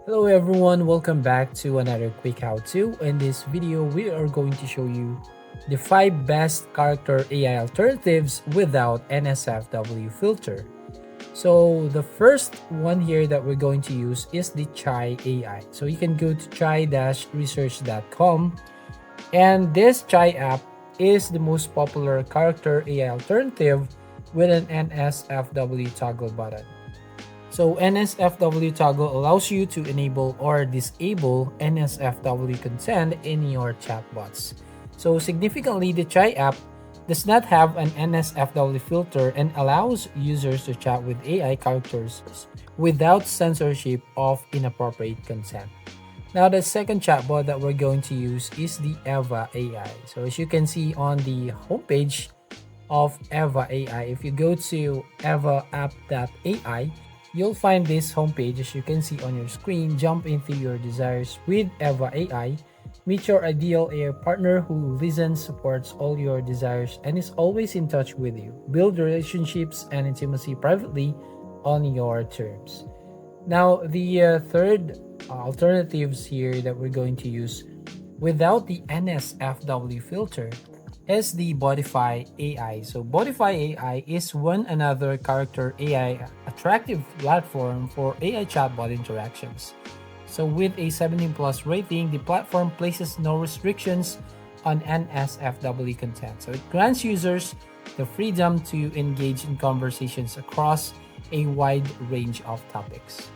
Hello everyone, welcome back to another quick how-to. In this video, we are going to show you the 5 best character AI alternatives without NSFW filter. So the first one here that we're going to use is the Chai AI. So you can go to chai-research.com, and this Chai app is the most popular character AI alternative with an NSFW toggle button. So NSFW toggle allows you to enable or disable NSFW content in your chatbots. So significantly, the Chai app does not have an NSFW filter and allows users to chat with AI characters without censorship of inappropriate content. Now, the second chatbot that we're going to use is the Eva AI. So as you can see on the homepage of Eva AI, if you go to evaapp.ai, you'll find this homepage as you can see on your screen. Jump into your desires with Eva AI. Meet your ideal AI partner who listens, supports all your desires, and is always in touch with you. Build relationships and intimacy privately on your terms. Now, the third alternatives here that we're going to use without the NSFW filter is the Bodify AI. So Bodify AI is one another character AI attractive platform for AI chatbot interactions. So with a 17 plus rating, the platform places no restrictions on NSFW content. So it grants users the freedom to engage in conversations across a wide range of topics.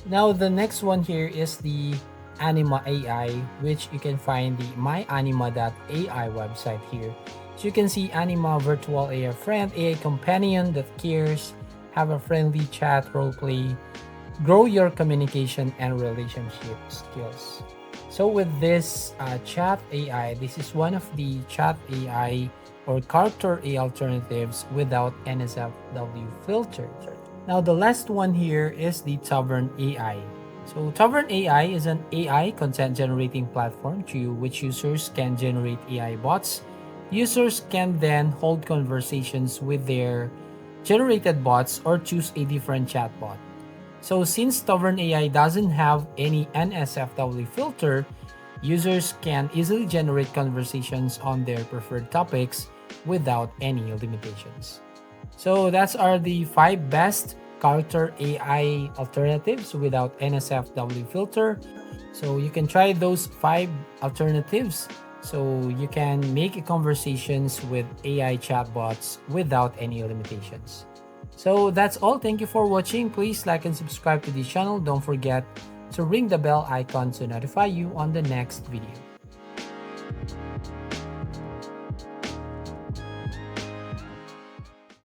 Now, the next one here is the Anima AI, which you can find the myanima.ai website here. So you can see Anima virtual AI friend, AI companion that cares, have a friendly chat roleplay, grow your communication and relationship skills. So with this chat AI, this is one of the chat AI or character AI alternatives without NSFW filter. Now the last one here is the Tavern AI. So Tavern AI is an AI content generating platform through which users can generate AI bots. Users can then hold conversations with their generated bots or choose a different chatbot. So since Tavern AI doesn't have any NSFW filter, users can easily generate conversations on their preferred topics without any limitations. So that's are the 5 best character AI alternatives without NSFW filter. So you can try those 5 alternatives so you can make conversations with AI chatbots without any limitations. So that's all. Thank you for watching. Please like and subscribe to the channel. Don't forget to ring the bell icon to notify you on the next video.